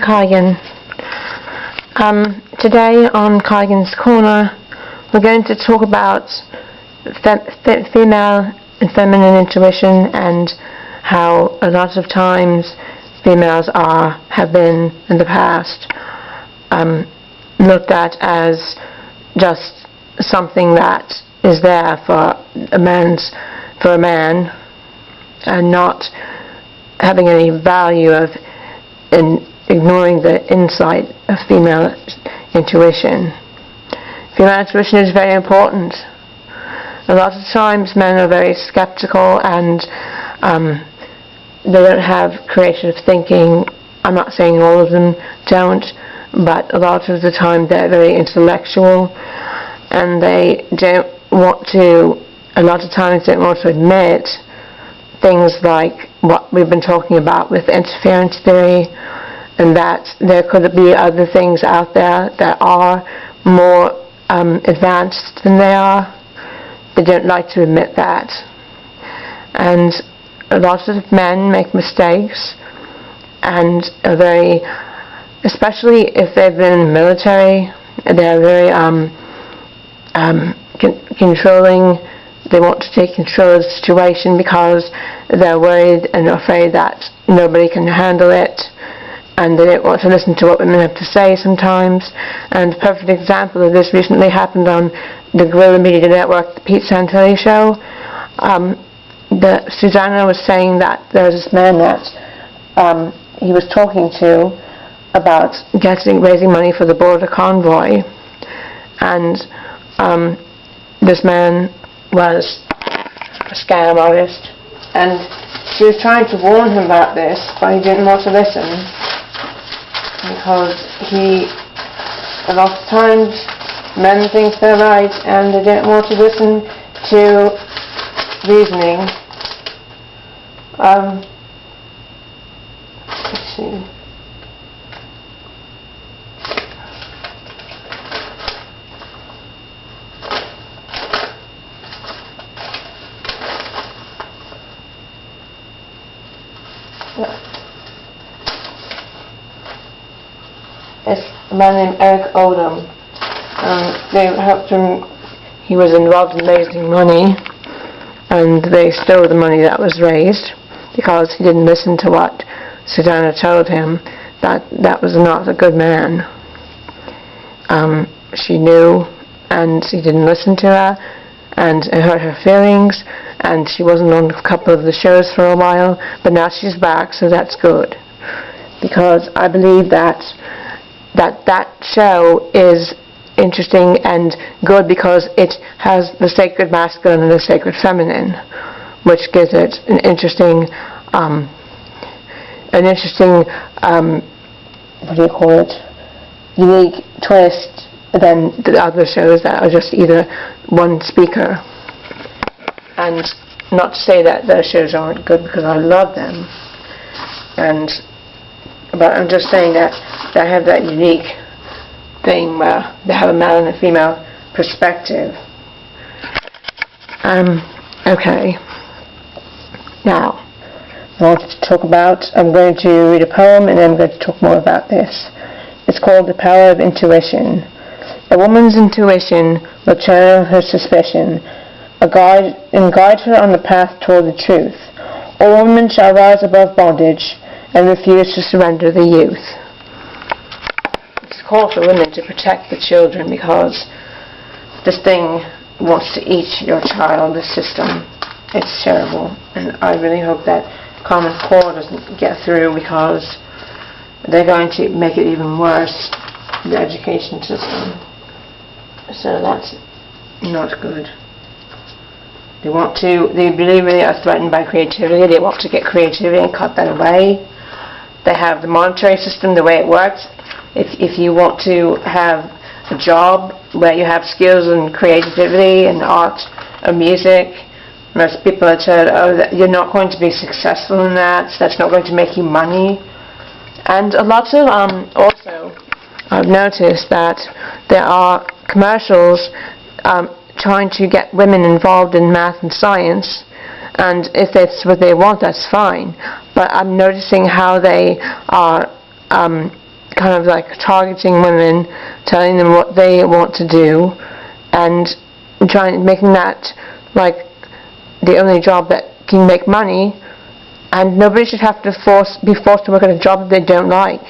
Kigan. Today on Kigan's Corner, we're going to talk about female and feminine intuition and how a lot of times females have been in the past looked at as just something that is there for a man and not having any value in ignoring the insight of female intuition. Female intuition is very important. A lot of times men are very skeptical and they don't have creative thinking. I'm not saying all of them don't, but a lot of the time they're very intellectual and they don't want to, a lot of times don't want to admit things like what we've been talking about with interference theory, and that there could be other things out there that are more advanced than they are. They don't like to admit that. And a lot of men make mistakes and are very, especially if they've been in the military, they're very controlling. They want to take control of the situation because they're worried and afraid that nobody can handle it, and they don't want to listen to what women have to say sometimes. And a perfect example of this recently happened on the Guerrilla Media Network, the Pete Santelli show. Susanna was saying that there was this man that he was talking to about raising money for the border convoy, and this man was a scam artist, and she was trying to warn him about this, but he didn't want to listen because a lot of times men think they're right and they don't want to listen to reasoning. Let's see. It's a man named Eric Odom. They helped him. He was involved in raising money, and they stole the money that was raised because he didn't listen to what Susanna told him. That was not a good man. She knew, and he didn't listen to her, and it hurt her feelings, and she wasn't on a couple of the shows for a while, but now she's back, so that's good. Because I believe that show is interesting and good because it has the sacred masculine and the sacred feminine, which gives it an interesting unique twist than the other shows that are just either one speaker. And not to say that those shows aren't good, because I love them, but I'm just saying that they have that unique thing where they have a male and a female perspective. Okay. Now, I'm going to read a poem and then I'm going to talk more about this. It's called The Power of Intuition. A woman's intuition will channel her suspicion and guide her on the path toward the truth. All women shall rise above bondage and refuse to surrender the youth. It's a call for women to protect the children because this thing wants to eat your child, the system. It's terrible, and I really hope that Common Core doesn't get through because they're going to make it even worse, the education system. So that's not good. They really are threatened by creativity. They want to get creativity and cut that away. They have the monetary system, the way it works. If you want to have a job where you have skills and creativity and art or music, most people are told, that you're not going to be successful in that, so that's not going to make you money. And a lot of, also, I've noticed that there are commercials trying to get women involved in math and science, and if that's what they want, that's fine. But I'm noticing how they are kind of like targeting women, telling them what they want to do, and making that like the only job that can make money. And nobody should have to be forced to work at a job that they don't like.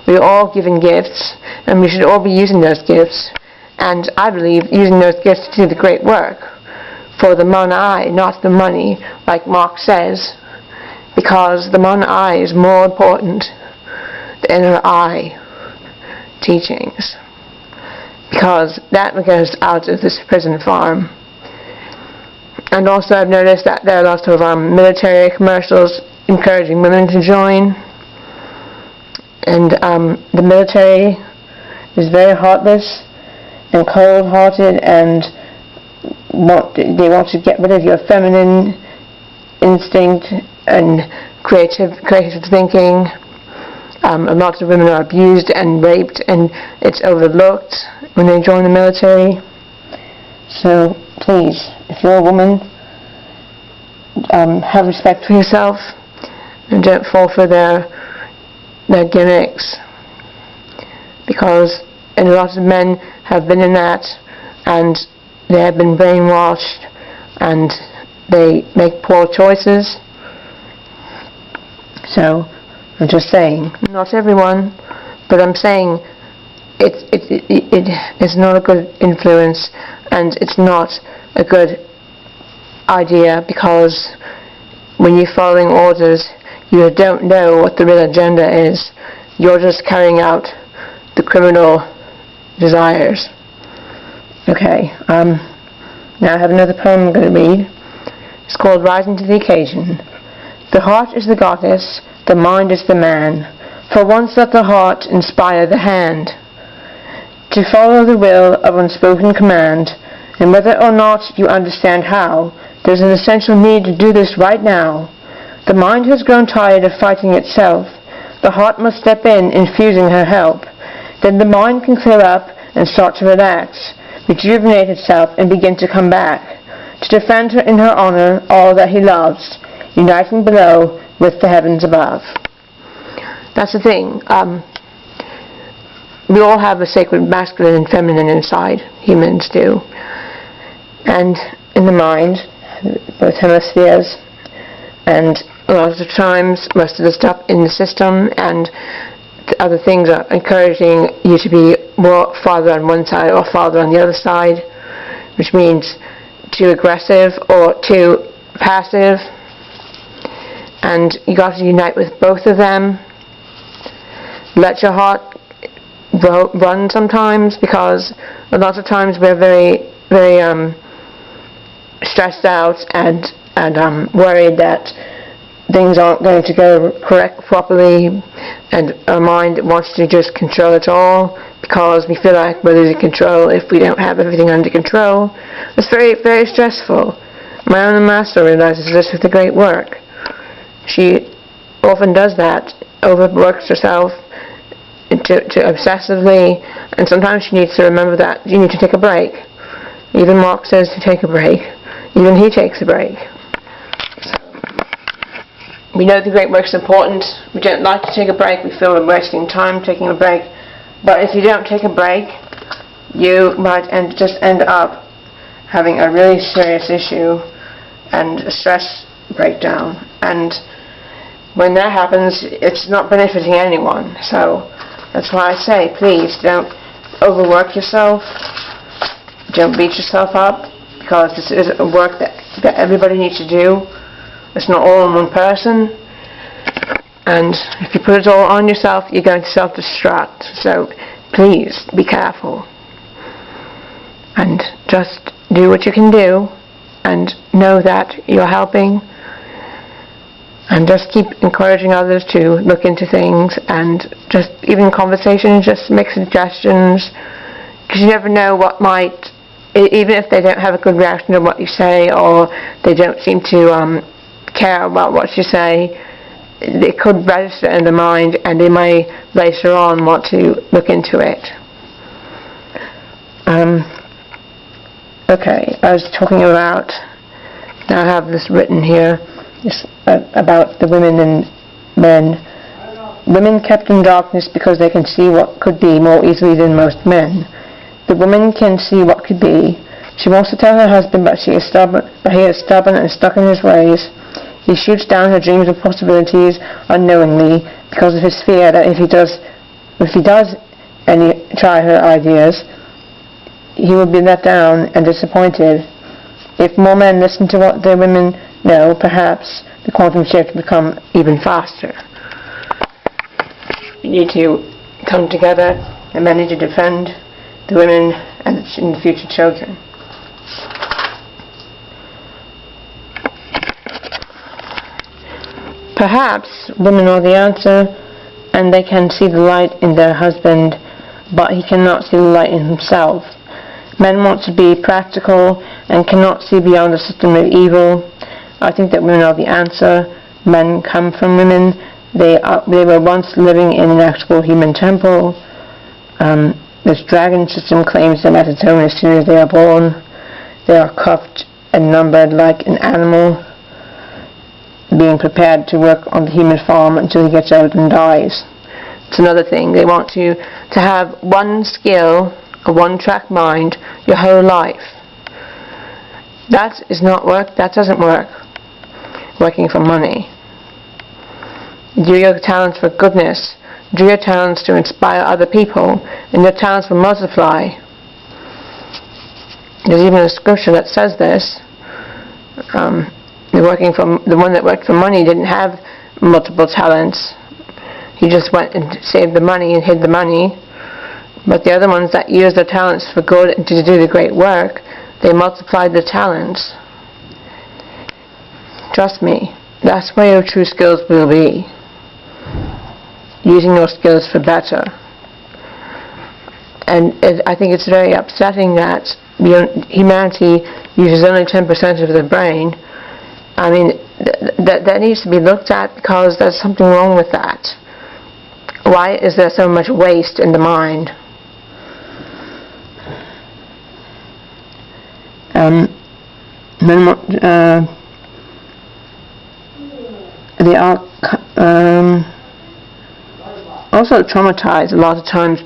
We're all given gifts, and we should all be using those gifts. And I believe using those gifts to do the great work for the manai, not the money, like Mark says, because the manai is more important than inner eye teachings, because that goes out of this prison farm. And also I've noticed that there are lots of military commercials encouraging women to join, and the military is very heartless and cold-hearted, and they want to get rid of your feminine instinct and creative thinking. Lots of women are abused and raped, and it's overlooked when they join the military. So please, if you're a woman, have respect for yourself and don't fall for their gimmicks, because a lot of men have been in that, and they have been brainwashed, and they make poor choices. So I'm just saying, not everyone, but I'm saying it's not a good influence, and it's not a good idea, because when you're following orders, you don't know what the real agenda is. You're just carrying out the criminal desires. Okay, now I have another poem I'm going to read. It's called Rising to the Occasion. The heart is the goddess, the mind is the man. For once let the heart inspire the hand to follow the will of unspoken command, and whether or not you understand how, there's an essential need to do this right now. The mind has grown tired of fighting itself. The heart must step in, infusing her help. Then the mind can clear up and start to relax, rejuvenate itself, and begin to come back, to defend her in her honor all that he loves, uniting below with the heavens above. That's the thing. We all have a sacred masculine and feminine inside. Humans do. And in the mind, both hemispheres, and a lot of the times, most of the stuff in the system and the other things are encouraging you to be more farther on one side or farther on the other side, which means too aggressive or too passive, and you got to unite with both of them. Let your heart run sometimes, because a lot of times we're very stressed out and worried that things aren't going to go properly, and our mind wants to just control it all, because we feel like we're losing control if we don't have everything under control. It's very, very stressful. My own master realizes this with the great work. She often does that, overworks herself to obsessively, and sometimes she needs to remember that you need to take a break. Even Mark says to take a break. Even he takes a break. So, we know the great work's important. We don't like to take a break. We feel we're wasting time taking a break. But if you don't take a break, you might just end up having a really serious issue and a stress breakdown. And when that happens, it's not benefiting anyone. So that's why I say, please don't overwork yourself. Don't beat yourself up, because this is a work that everybody needs to do. It's not all in one person. And if you put it all on yourself, you're going to self-destruct. So please be careful. And just do what you can do, and know that you're helping. And just keep encouraging others to look into things, and just even conversations, just make suggestions, because you never know what might, even if they don't have a good reaction to what you say, or they don't seem to care about what you say, it could register in the mind, and they may later on want to look into it. Okay, I was talking about, now I have this written here, about the women and men women kept in darkness because they can see what could be more easily than most men. The woman can see what could be. She wants to tell her husband, but he is stubborn and stuck in his ways. He shoots down her dreams and possibilities unknowingly because of his fear that if he does try her ideas, he will be let down and disappointed. If more men listen to what their women know, perhaps the quantum shift will become even faster. We need to come together, and men need to defend the women and the future children. Perhaps women are the answer, and they can see the light in their husband, but he cannot see the light in himself. Men want to be practical and cannot see beyond the system of evil. I think that women are the answer. Men come from women. They were once living in an actual human temple. This dragon system claims them as its own as soon as they are born. They are cuffed and numbered like an animal, being prepared to work on the human farm until he gets old and dies. It's another thing. They want to have one skill, a one-track mind, your whole life. That is not work. That doesn't work. Working for money. Do your talents for goodness. Do your talents to inspire other people, and your talents will multiply. There's even a scripture that says this. The one that worked for money didn't have multiple talents. He just went and saved the money and hid the money. But the other ones that used their talents for good and to do the great work, they multiplied the talents. Trust me, that's where your true skills will be. Using your skills for better. And I think it's very upsetting that humanity uses only 10% of their brain. I mean, that needs to be looked at, because there's something wrong with that. Why is there so much waste in the mind? They are also traumatized. A lot of times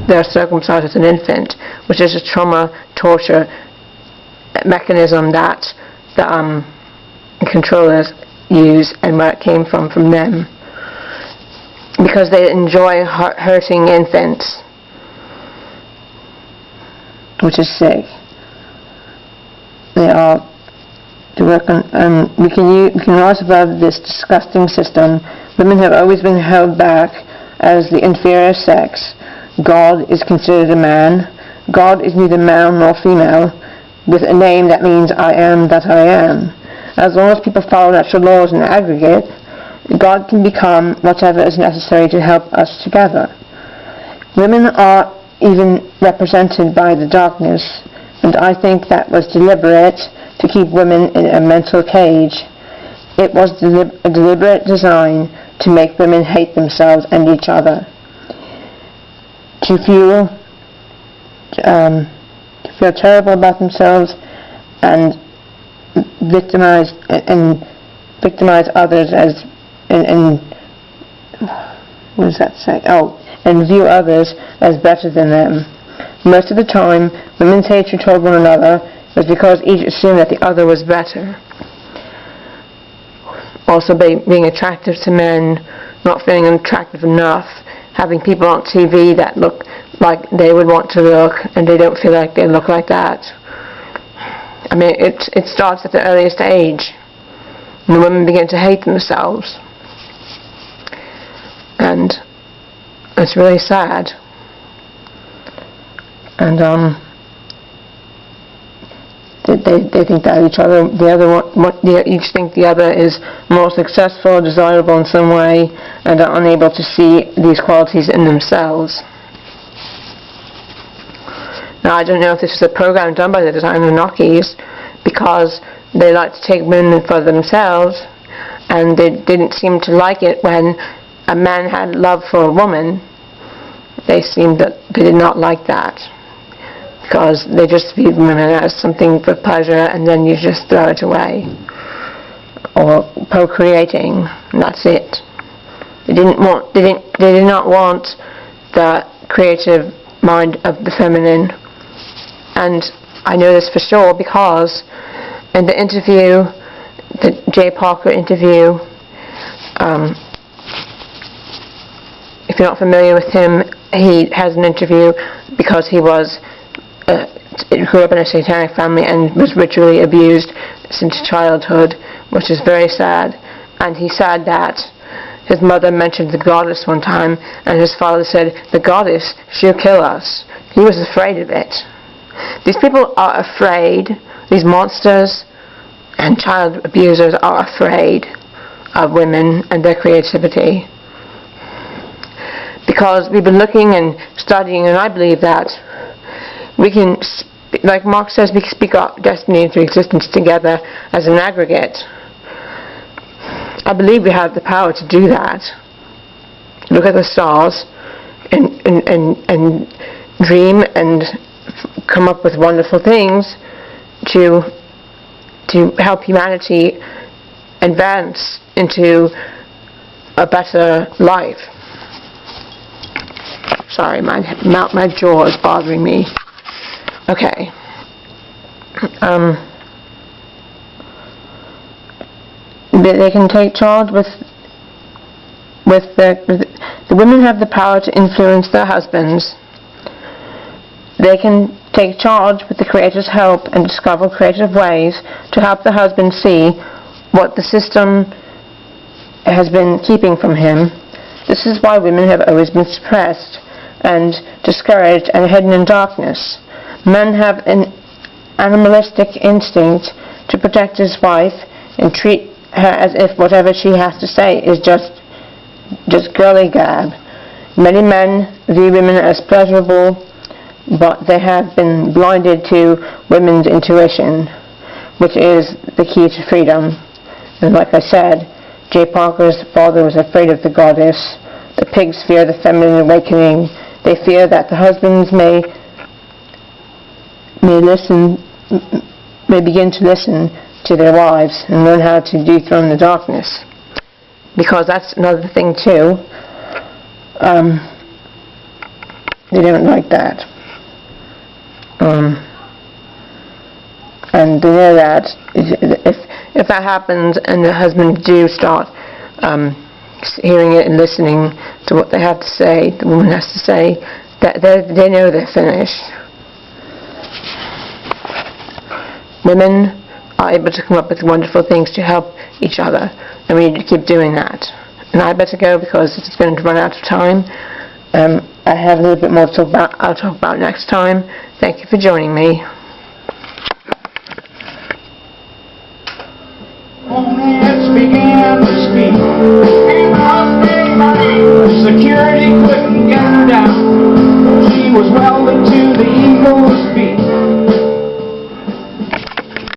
they're circumcised as an infant, which is a trauma torture mechanism that the controllers use, and where it came from them, because they enjoy hurting infants, which is sick. They are to work on. We can rise above this disgusting system. Women have always been held back as the inferior sex. God is considered a man. God is neither male nor female, with a name that means I am that I am. As long as people follow natural laws in aggregate, God can become whatever is necessary to help us together. Women are even represented by the darkness, and I think that was deliberate to keep women in a mental cage. It was a deliberate design to make women hate themselves and each other, to feel terrible about themselves and victimize others as and what does that say? And view others as better than them. Most of the time, women's hatred toward one another was because each assumed that the other was better. Also, being attractive to men, not feeling attractive enough, having people on TV that look like they would want to look, and they don't feel like they look like that. I mean, it starts at the earliest age. And the women begin to hate themselves. And it's really sad. And they think that each think the other is more successful, desirable in some way, and are unable to see these qualities in themselves. Now, I don't know if this is a program done by the designer Nockies, because they like to take women for themselves, and they didn't seem to like it when a man had love for a woman. They seemed that they did not like that, because they just view women as something for pleasure, and then you just throw it away, or procreating, and that's it. They did not want the creative mind of the feminine. And I know this for sure because in the interview, the Jay Parker interview, if you're not familiar with him, he has an interview because he grew up in a satanic family and was ritually abused since childhood, which is very sad. And he said that his mother mentioned the goddess one time, and his father said, "The goddess, she'll kill us." He was afraid of it. These people are afraid, these monsters and child abusers are afraid of women and their creativity. Because we've been looking and studying, and I believe that we can, like Mark says, we can speak our destiny into existence together as an aggregate. I believe we have the power to do that. Look at the stars and dream and come up with wonderful things to help humanity advance into a better life. Sorry, my jaw is bothering me. Okay. They can take charge with the women have the power to influence their husbands. They can take charge with the Creator's help and discover creative ways to help the husband see what the system has been keeping from him. This is why women have always been suppressed and discouraged and hidden in darkness. Men have an animalistic instinct to protect his wife and treat her as if whatever she has to say is just girly gab. Many men view women as pleasurable, but they have been blinded to women's intuition, which is the key to freedom. And like I said, Jay Parker's father was afraid of the goddess. The pigs fear the feminine awakening. They fear that the husbands may begin to listen to their wives and learn how to dethrone the darkness. Because that's another thing too. They don't like that. And they know that if that happens and the husband do start hearing it and listening to what they have to say, the woman has to say, that they know they're finished. Women are able to come up with wonderful things to help each other, and we need to keep doing that. And I better go because it's going to run out of time. I have a little bit more to talk about. I'll talk about next time. Thank you for joining me. Opponents began to speak. Security couldn't get her down. She was welded to the eagle's beak.